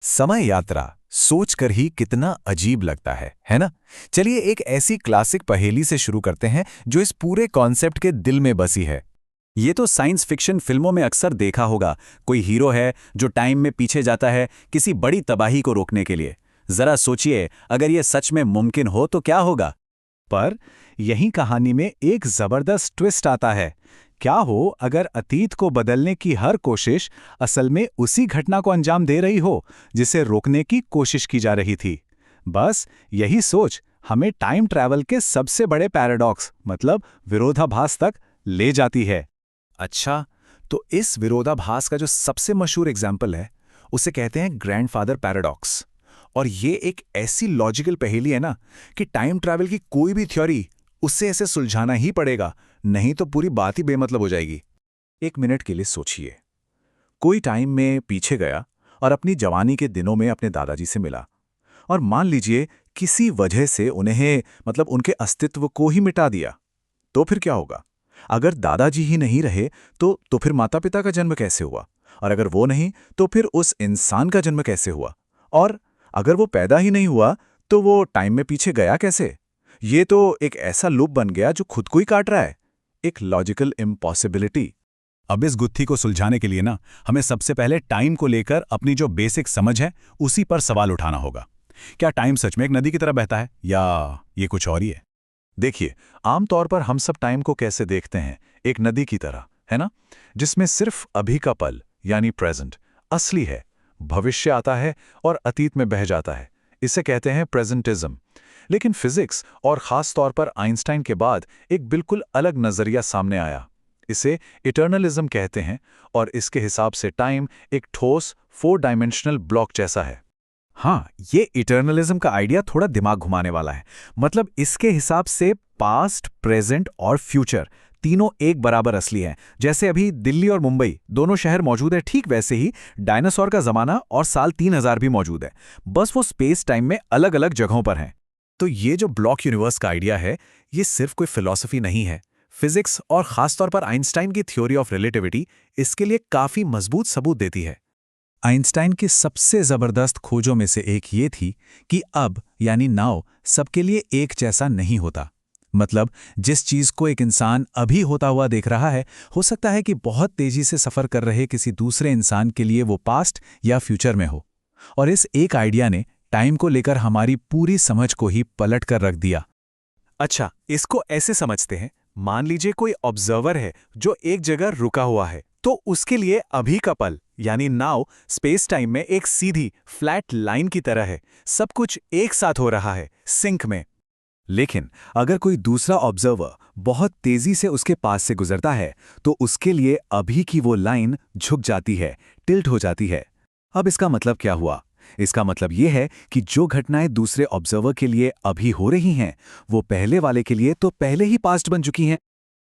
समय यात्रा सोचकर ही कितना अजीब लगता है ना? चलिए एक ऐसी क्लासिक पहेली से शुरू करते हैं जो इस पूरे कॉन्सेप्ट के दिल में बसी है। ये तो साइंस फिक्शन फिल्मों में अक्सर देखा होगा। कोई हीरो है जो टाइम में पीछे जाता है किसी बड़ी तबाही को रोकने के लिए। जरा सोचिए, अगर ये सच में मुमकिन हो तो क्या होगा। पर यही कहानी में एक जबरदस्त ट्विस्ट आता है। क्या हो अगर अतीत को बदलने की हर कोशिश असल में उसी घटना को अंजाम दे रही हो जिसे रोकने की कोशिश की जा रही थी। बस यही सोच हमें टाइम ट्रैवल के सबसे बड़े पैराडॉक्स मतलब विरोधाभास तक ले जाती है। अच्छा, तो इस विरोधाभास का जो सबसे मशहूर एग्जाम्पल है उसे कहते हैं ग्रैंडफादर पैराडॉक्स। और ये एक ऐसी लॉजिकल पहेली है ना कि टाइम ट्रैवल की कोई भी थ्योरी उससे ऐसे सुलझाना ही पड़ेगा, नहीं तो पूरी बात ही बेमतलब हो जाएगी। एक मिनट के लिए सोचिए, कोई टाइम में पीछे गया और अपनी जवानी के दिनों में अपने दादाजी से मिला और मान लीजिए किसी वजह से उन्हें उनके अस्तित्व को ही मिटा दिया। तो फिर क्या होगा? अगर दादाजी ही नहीं रहे तो फिर माता पिता का जन्म कैसे हुआ? और अगर वो नहीं तो फिर उस इंसान का जन्म कैसे हुआ? और अगर वो पैदा ही नहीं हुआ तो वो टाइम में पीछे गया कैसे? ये तो एक ऐसा लूप बन गया जो खुद को ही काट रहा है। एक लॉजिकल इम्पॉसिबिलिटी। अब इस गुत्थी को सुलझाने के लिए ना हमें सबसे पहले टाइम को लेकर अपनी जो बेसिक समझ है उसी पर सवाल उठाना होगा। क्या टाइम सच में एक नदी की तरह बहता है या ये कुछ और ही है? देखिए, आमतौर पर हम सब टाइम को कैसे देखते हैं? एक नदी की तरह, है ना, जिसमें सिर्फ अभी का पल यानी प्रेजेंट असली है, भविष्य आता है और अतीत में बह जाता है। इसे कहते हैं प्रेजेंटिज्म। लेकिन फिजिक्स और खास तौर पर आइंस्टाइन के बाद एक बिल्कुल अलग नजरिया सामने आया। इसे इटर्नलिज्म कहते हैं और इसके हिसाब से टाइम एक ठोस 4 डायमेंशनल ब्लॉक जैसा है। हाँ, ये इटर्नलिज्म का आइडिया थोड़ा दिमाग घुमाने वाला है। इसके हिसाब से पास्ट, प्रेजेंट और फ्यूचर तीनों एक बराबर असली हैं। जैसे अभी दिल्ली और मुंबई दोनों शहर मौजूद है, ठीक वैसे ही डायनासोर का जमाना और साल 3000 भी मौजूद है। बस वो स्पेस टाइम में अलग अलग जगहों पर हैं। तो ये जो ब्लॉक यूनिवर्स का आइडिया है, ये सिर्फ कोई फिलॉसफी नहीं है। फिजिक्स और खासतौर पर आइंस्टाइन की थ्योरी ऑफ रिलेटिविटी इसके लिए काफी मजबूत सबूत देती है। आइंस्टाइन की सबसे जबरदस्त खोजों में से एक ये थी कि अब यानी नाउ सबके लिए एक जैसा नहीं होता। जिस चीज को एक इंसान अभी होता हुआ देख रहा है, हो सकता है कि बहुत तेजी से सफर कर रहे किसी दूसरे इंसान के लिए वो पास्ट या फ्यूचर में हो। और इस एक आइडिया ने टाइम को लेकर हमारी पूरी समझ को ही पलट कर रख दिया। अच्छा, इसको ऐसे समझते हैं, मान लीजिए कोई ऑब्जर्वर है जो एक जगह रुका हुआ है, तो उसके लिए अभी का पल यानी नाउ स्पेस टाइम में एक सीधी फ्लैट लाइन की तरह है। सब कुछ एक साथ हो रहा है, सिंक में। लेकिन अगर कोई दूसरा ऑब्जर्वर बहुत तेजी से उसके पास से गुजरता है तो उसके लिए अभी की वो लाइन झुक जाती है, टिल्ट हो जाती है। अब इसका मतलब क्या हुआ? इसका मतलब ये है कि जो घटनाएं दूसरे ऑब्जर्वर के लिए अभी हो रही हैं, वो पहले वाले के लिए तो पहले ही पास्ट बन चुकी हैं।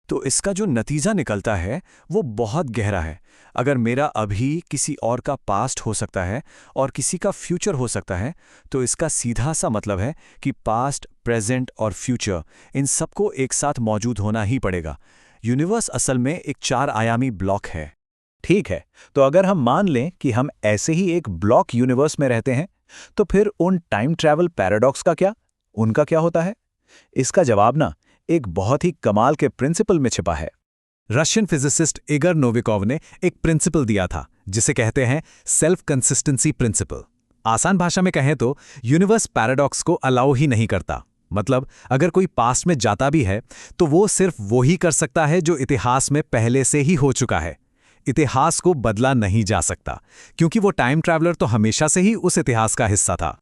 तो इसका जो नतीजा निकलता है वो बहुत गहरा है। अगर मेरा अभी किसी और का पास्ट हो सकता है और किसी का फ्यूचर हो सकता है, तो इसका सीधा सा मतलब है कि पास्ट, प्रेजेंट और फ्यूचर इन सबको एक साथ मौजूद होना ही पड़ेगा। यूनिवर्स असल में एक 4 आयामी ब्लॉक है। ठीक है, तो अगर हम मान लें कि हम ऐसे ही एक ब्लॉक यूनिवर्स में रहते हैं, तो फिर उन टाइम ट्रैवल पैराडॉक्स का क्या? उनका क्या होता है? इसका जवाब ना एक बहुत ही कमाल के प्रिंसिपल में छिपा है। रशियन फिजिसिस्ट इगर नोविकोव ने एक प्रिंसिपल दिया था जिसे कहते हैं सेल्फ कंसिस्टेंसी प्रिंसिपल। आसान भाषा में कहें तो यूनिवर्स पैराडॉक्स को अलाउ ही नहीं करता। अगर कोई पास्ट में जाता भी है तो वो सिर्फ वो ही कर सकता है जो इतिहास में पहले से ही हो चुका है। इतिहास को बदला नहीं जा सकता, क्योंकि वो टाइम ट्रैवलर तो हमेशा से ही उस इतिहास का हिस्सा था।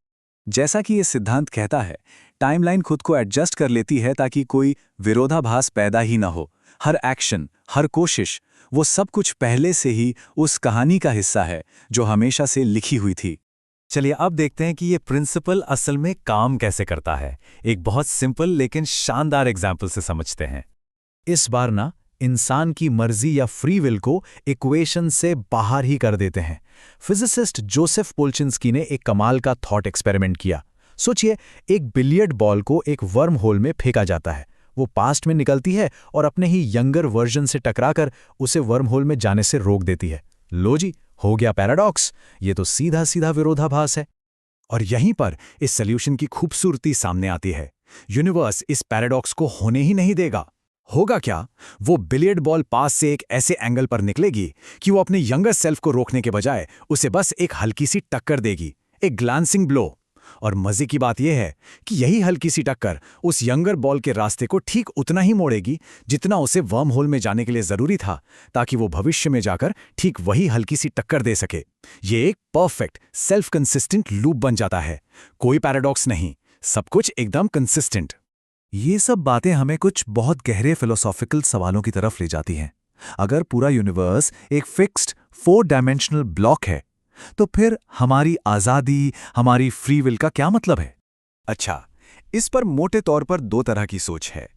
जैसा कि ये सिद्धांत कहता है, टाइमलाइन खुद को एडजस्ट कर लेती है ताकि कोई विरोधाभास पैदा ही ना हो। हर एक्शन, हर कोशिश, वो सब कुछ पहले से ही उस कहानी का हिस्सा है जो हमेशा से लिखी हुई थी। चलिए अब देखते हैं कि ये प्रिंसिपल असल में काम कैसे करता है। एक बहुत सिंपल लेकिन शानदार एग्जाम्पल से समझते हैं। इस बार ना इंसान की मर्जी या फ्री विल को इक्वेशन से बाहर ही कर देते हैं। फिजिसिस्ट जोसेफ पोल्चिंस्की ने एक कमाल का थॉट एक्सपेरिमेंट किया। सोचिए, एक बिलियर्ड बॉल को एक वर्म होल में फेंका जाता है। वो पास्ट में निकलती है और अपने ही यंगर वर्जन से टकराकर उसे वर्म होल में जाने से रोक देती है। लो जी, हो गया पैराडॉक्स। ये तो सीधा सीधा विरोधाभास है। और यहीं पर इस सॉल्यूशन की खूबसूरती सामने आती है। यूनिवर्स इस पैराडॉक्स को होने ही नहीं देगा। होगा क्या? वो बिलियर्ड बॉल पास से एक ऐसे एंगल पर निकलेगी कि वो अपने यंगर सेल्फ को रोकने के बजाय उसे बस एक हल्की सी टक्कर देगी, एक ग्लांसिंग ब्लो। और मजे की बात यह है कि यही हल्की सी टक्कर उस यंगर बॉल के रास्ते को ठीक उतना ही मोड़ेगी जितना उसे वर्म होल में जाने के लिए जरूरी था, ताकि वो भविष्य में जाकर ठीक वही हल्की सी टक्कर दे सके। ये एक परफेक्ट सेल्फ कंसिस्टेंट लूप बन जाता है। कोई पैराडॉक्स नहीं, सब कुछ एकदम कंसिस्टेंट। ये सब बातें हमें कुछ बहुत गहरे फिलोसॉफिकल सवालों की तरफ ले जाती हैं। अगर पूरा यूनिवर्स एक फिक्स्ड 4 डायमेंशनल ब्लॉक है, तो फिर हमारी आज़ादी, हमारी फ्री विल का क्या मतलब है? अच्छा, इस पर मोटे तौर पर 2 तरह की सोच है।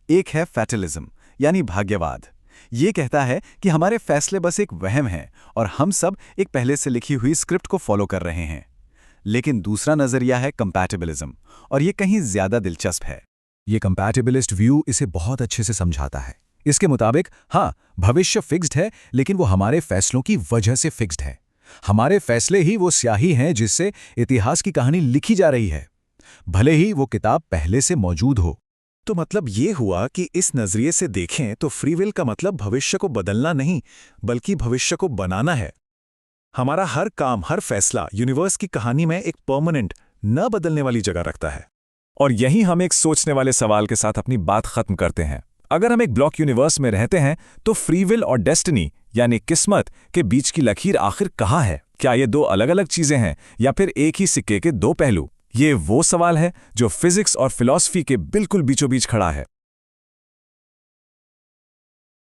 एक है फैटलिज्म, यानी भाग्यवाद। ये कहता है कि हमारे फैसले बस एक वहम हैं और हम सब एक पहले से लिखी हुई स्क्रिप्ट को फॉलो कर रहे हैं। लेकिन दूसरा नजरिया है कंपैटिबिलिज्म, और ये कहीं ज्यादा दिलचस्प है। ये कंपैटिबिलिस्ट व्यू इसे बहुत अच्छे से समझाता है। इसके मुताबिक हाँ, भविष्य फिक्स्ड है, लेकिन वो हमारे फैसलों की वजह से फिक्स्ड है। हमारे फैसले ही वो स्याही हैं जिससे इतिहास की कहानी लिखी जा रही है, भले ही वो किताब पहले से मौजूद हो। तो मतलब ये हुआ कि इस नजरिए से देखें तो फ्री विल का मतलब भविष्य को बदलना नहीं, बल्कि भविष्य को बनाना है। हमारा हर काम, हर फैसला यूनिवर्स की कहानी में एक परमानेंट, न बदलने वाली जगह रखता है। और यही हम एक सोचने वाले सवाल के साथ अपनी बात खत्म करते हैं। अगर हम एक ब्लॉक यूनिवर्स में रहते हैं, तो फ्री विल और डेस्टिनी यानी किस्मत के बीच की लकीर आखिर कहाँ है? क्या ये 2 अलग-अलग चीजें हैं या फिर एक ही सिक्के के 2 पहलू? ये वो सवाल है जो फिजिक्स और फिलॉसफी के बिल्कुल बीचों बीच खड़ा है।